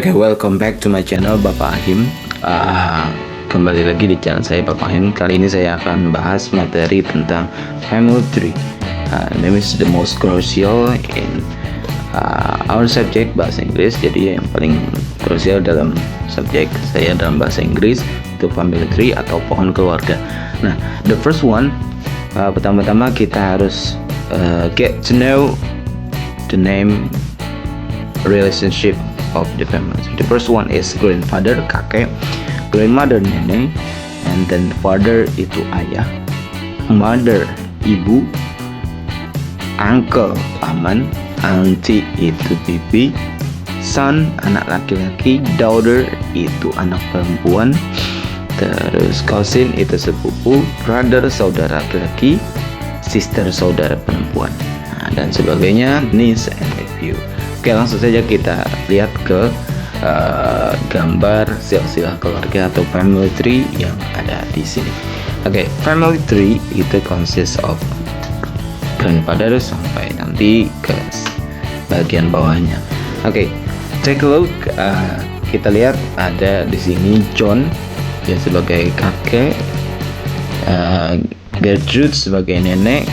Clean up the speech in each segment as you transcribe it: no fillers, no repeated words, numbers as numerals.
Oke, welcome back to my channel Bapak Ahim. Kembali lagi di channel saya Bapak Ahim. Kali ini saya akan bahas materi tentang family tree. This is the most crucial in our subject bahasa Inggris. Jadi yang paling krusial dalam subjek saya dalam bahasa Inggris itu family tree atau pohon keluarga. Nah, the first one, pertama-tama kita harus get to know the name, relationship of the family. The first one is grandfather, kakek, grandmother, nenek, and then father itu ayah, mother ibu, uncle paman, auntie itu bibi, son anak laki-laki, daughter itu anak perempuan, terus cousin itu sepupu, brother saudara laki-laki, sister saudara perempuan, dan sebagainya, niece and nephew. Oke, langsung saja kita lihat ke gambar silsilah keluarga atau family tree yang ada di sini. Oke, family tree itu consists of grandfather sampai nanti ke bagian bawahnya. Oke, take a look. Kita lihat ada di sini John dia sebagai kakek, Gertrude sebagai nenek,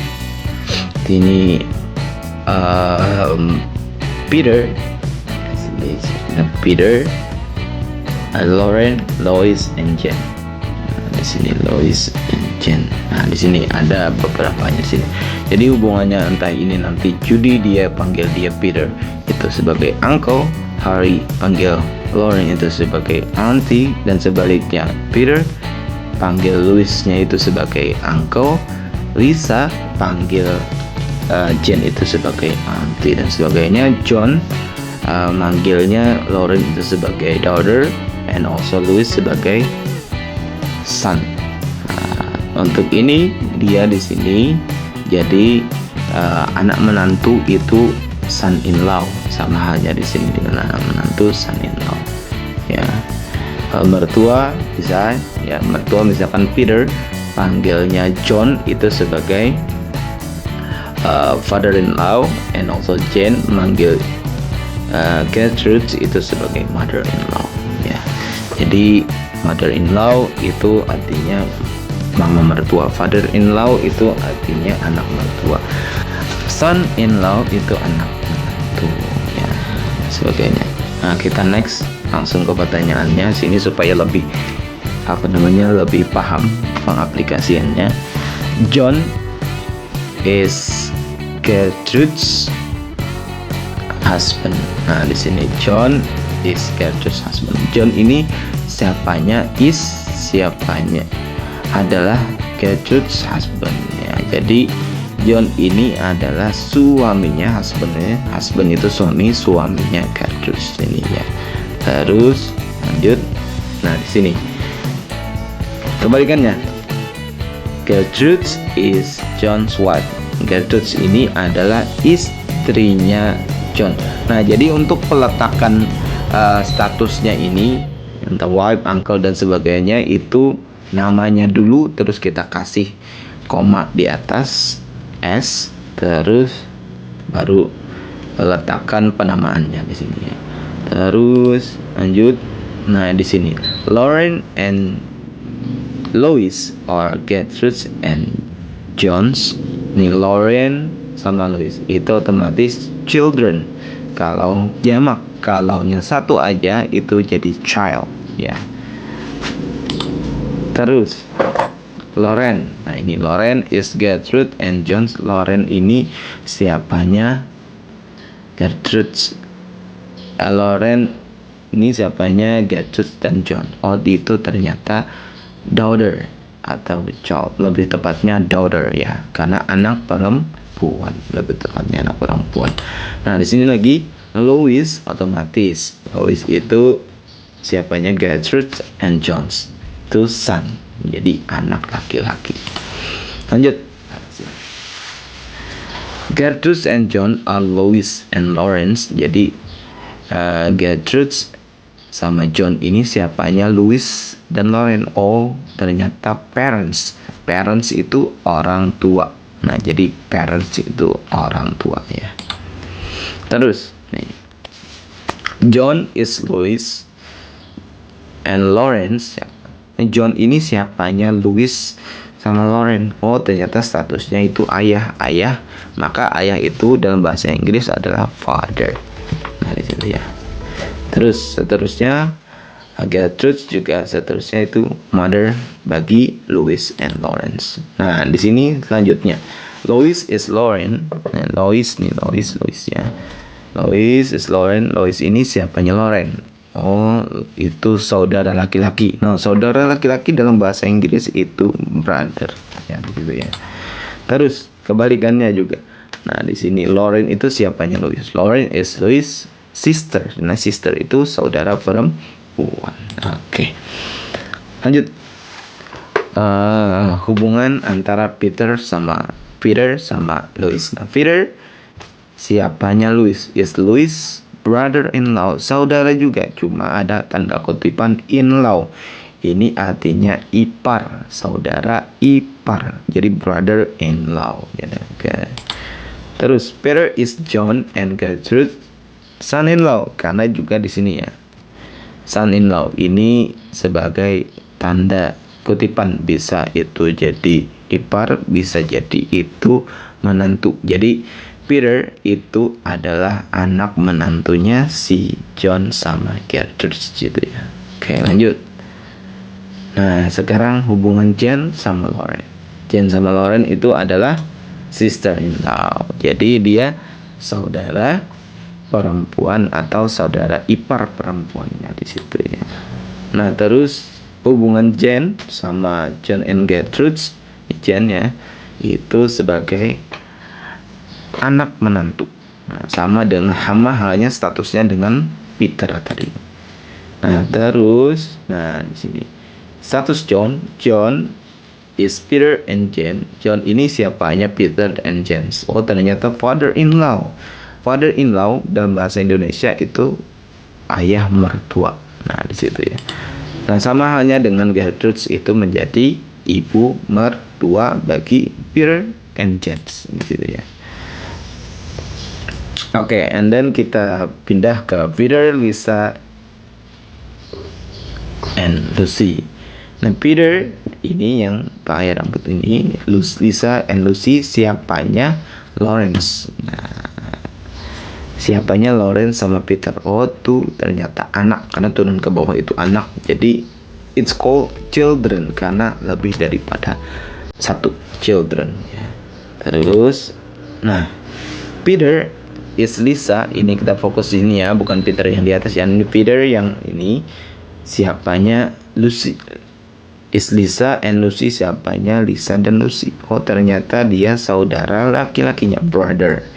ini Peter, Lauren, Lois, and Jen. Di sini Lois and Jen. Nah, di sini ada beberapanya di sini. Jadi hubungannya entah ini nanti Judy dia panggil dia Peter itu sebagai uncle, Harry panggil Lauren itu sebagai auntie, dan sebaliknya Peter panggil Louisnya itu sebagai uncle, Lisa panggil Jen itu sebagai auntie dan sebagainya. John manggilnya Lauren itu sebagai daughter, and also Louis sebagai son. Untuk ini dia di sini jadi anak menantu itu son-in-law, sama halnya di sini dengan anak menantu son-in-law. Ya, mertua bisa ya, mertua misalkan Peter panggilnya John itu sebagai father-in-law, and also Jane manggil Gertrude itu sebagai mother-in-law. Ya, jadi mother-in-law itu artinya mama mertua, father-in-law itu artinya anak mertua, son-in-law itu anak menantu, ya, sebagainya. Nah, kita next langsung ke pertanyaannya sini supaya lebih lebih paham pengaplikasiannya. John is Gertrude's husband. Nah, di sini John is Gertrude's husband. John ini siapanya adalah Gertrude's husband. Ya, jadi John ini adalah suaminya, husband itu suami, suaminya Gertrude ini ya. Terus lanjut. Nah, di sini kebalikannya. Gertrude is John's wife. Gertrude ini adalah istrinya John. Nah, jadi untuk peletakan statusnya ini, entah wife, uncle dan sebagainya, itu namanya dulu, terus kita kasih koma di atas S, terus baru letakkan penamaannya di sini ya. Terus lanjut. Nah, di sini Lauren and Lois or Gertrude and John's. Ini Lauren sama Lois itu otomatis children. Kalau jamak, kalau yang satu aja itu jadi child ya. Terus Lauren. Nah, ini Lauren is Gertrude and John's. Lauren ini siapanya Gertrude. Lauren ini siapanya Gertrude dan John. Oh, itu ternyata daughter atau child, lebih tepatnya daughter ya, karena anak perempuan, lebih tepatnya anak perempuan. Nah, di sini lagi Lois, otomatis Lois itu siapanya Gertrude and John's, itu son, jadi anak laki-laki. Lanjut. Gertrude and John are Lois and Lawrence. Jadi Gertrude sama John ini siapanya Louis dan Lauren. Oh, ternyata parents. Parents itu orang tua. Nah, jadi parents itu orang tua ya. Terus nih, John is Louis and Lawrence. John ini siapanya Louis sama Lawrence. Oh, ternyata statusnya itu ayah. Maka ayah itu dalam bahasa Inggris adalah father. Nah, di situ ya. Terus seterusnya Gertrude juga seterusnya itu mother bagi Louis and Lawrence. Nah, di sini selanjutnya Louis is Lauren. Nah, Louis ya. Louis is Lauren. Louis ini siapanya Lauren. Oh, itu saudara laki-laki. Nah, saudara laki-laki dalam bahasa Inggris itu brother. Ya, begitu ya. Terus kebalikannya juga. Nah, di sini Lauren itu siapanya Louis. Lauren is Louis sister. Nah, sister itu saudara perempuan. Oke. Lanjut. Hubungan antara Peter sama Louis. Nah, Peter siapanya Louis? Yes, Louis brother-in-law, saudara juga, cuma ada tanda kutipan in-law. Ini artinya ipar, saudara ipar. Jadi brother-in-law. Okay. Terus Peter is John and Gertrude son-in-law, karena juga di sini ya. Son-in-law ini sebagai tanda kutipan, bisa itu jadi ipar, bisa jadi itu menantu. Jadi Peter itu adalah anak menantunya si John sama Gertrude gitu ya. Oke, lanjut. Nah, sekarang hubungan Jane sama Lauren. Jane sama Lauren itu adalah sister-in-law. Jadi dia saudara perempuan atau saudara ipar perempuannya di situ ya. Nah, terus hubungan Jane sama John and Gertrude, Jane ya, itu sebagai anak menantu. Nah, sama halnya statusnya dengan Peter tadi. Nah, terus di sini status John is Peter and Jane. John ini siapanya Peter and Jane. Oh, ternyata father-in-law. Father-in-law dalam bahasa Indonesia itu ayah mertua. Nah, di situ ya. Nah, sama halnya dengan Gertrude itu menjadi ibu mertua bagi Peter and Jane. Di situ ya. Oke, and then kita pindah ke Peter, Lisa, and Lucy. Nah, Peter ini yang pakai rambut ini, Lisa and Lucy siapanya Lawrence. Nah, siapanya Lawrence sama Peter. Oh, tuh ternyata anak, karena turun ke bawah itu anak. Jadi it's called children karena lebih daripada satu, children ya. Terus, nah, Peter is Lisa, ini kita fokus ini ya, bukan Peter yang di atas ya. Ini Peter yang ini siapanya Lucy. Is Lisa and Lucy, siapanya Lisa dan Lucy. Oh, ternyata dia saudara laki-lakinya, brother.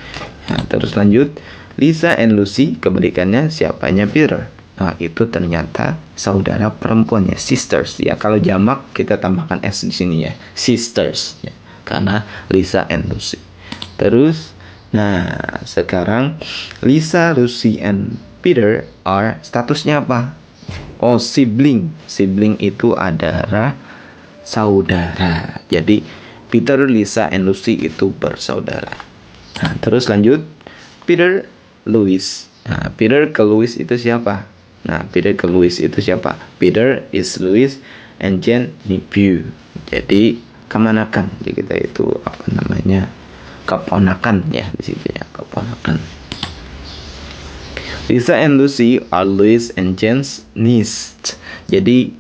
Nah, terus lanjut, Lisa and Lucy kebalikannya siapanya Peter. Nah, itu ternyata saudara perempuannya, sisters ya. Kalau jamak kita tambahkan s di sini ya, sisters ya. Karena Lisa and Lucy. Terus nah, sekarang Lisa, Lucy, and Peter are statusnya apa? Oh, sibling. Sibling itu adalah saudara. Jadi Peter, Lisa, and Lucy itu bersaudara. Nah, terus lanjut. Peter, Louis. Nah, Peter ke Louis itu siapa? Nah, Peter ke Louis itu siapa? Peter is Louis and Jane nephew. Jadi kemanakan? Jadi kita itu apa namanya? Keponakan ya di situ ya, keponakan. Lisa and Lucy are Louis and Jane's niece. Jadi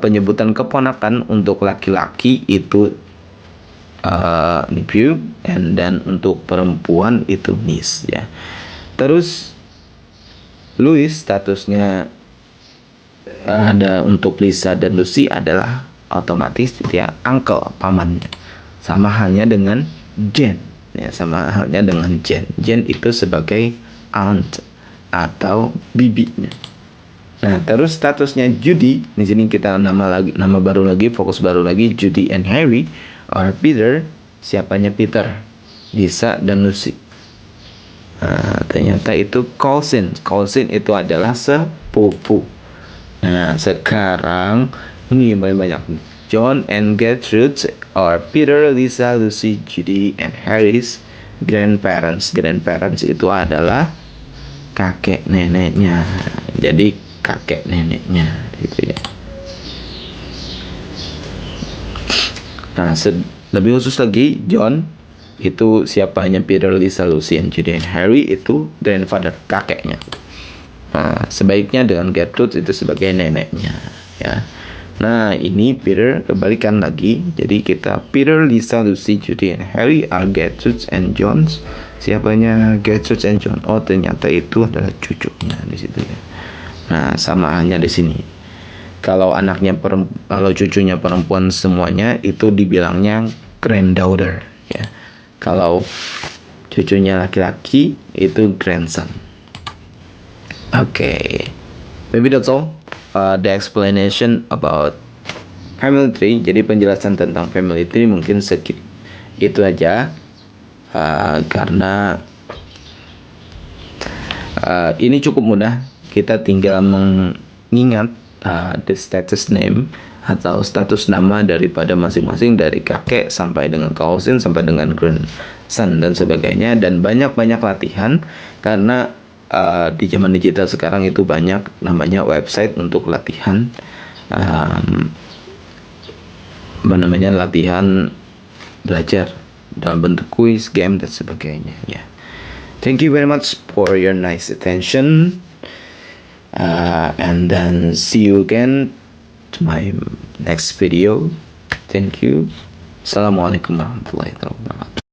penyebutan keponakan untuk laki-laki itu nephew, and then untuk perempuan itu niece ya. Terus Louis statusnya ada untuk Lisa dan Lucy adalah otomatis ya uncle, pamannya. Sama halnya dengan Jane ya, sama halnya dengan Jane. Jane itu sebagai aunt atau bibinya. Nah, terus statusnya Judy, di sini kita nama baru lagi, fokus baru lagi, Judy and Harry or Peter, siapanya Peter, Lisa dan Lucy. Nah, ternyata itu cousin. Cousin itu adalah sepupu. Nah, sekarang ini banyak. John and Gertrude or Peter, Lisa, Lucy, Judy, and Harry's grandparents. Grandparents itu adalah kakek neneknya. Jadi kakek neneknya gitu ya. Nah, lebih khusus lagi, John itu siapanya Peter, Lisa, Lucy, and Judy. Harry itu grandfather, kakeknya. Nah, sebaiknya dengan Gertrude itu sebagai neneknya ya. Nah, ini Peter kebalikan lagi. Jadi kita Peter, Lisa, Lucy, Judy, and Harry are Gertrude and John's. Siapanya Gertrude and John? Oh, ternyata itu adalah cucunya di situ ya. Nah, sama halnya di sini. Kalau kalau cucunya perempuan semuanya itu dibilangnya granddaughter ya. Kalau cucunya laki-laki itu grandson. Okay, maybe that's all. The explanation about family tree. Jadi penjelasan tentang family tree mungkin sedikit itu aja. Karena ini cukup mudah. Kita tinggal mengingat the status name atau status nama daripada masing-masing dari kakek sampai dengan cousin sampai dengan grandson dan sebagainya, dan banyak-banyak latihan karena di zaman digital sekarang itu banyak namanya website untuk latihan latihan belajar dalam bentuk kuis, game dan sebagainya ya. Thank you very much for your nice attention. And then see you again to my next video. Thank you. Assalamualaikum warahmatullahi wabarakatuh.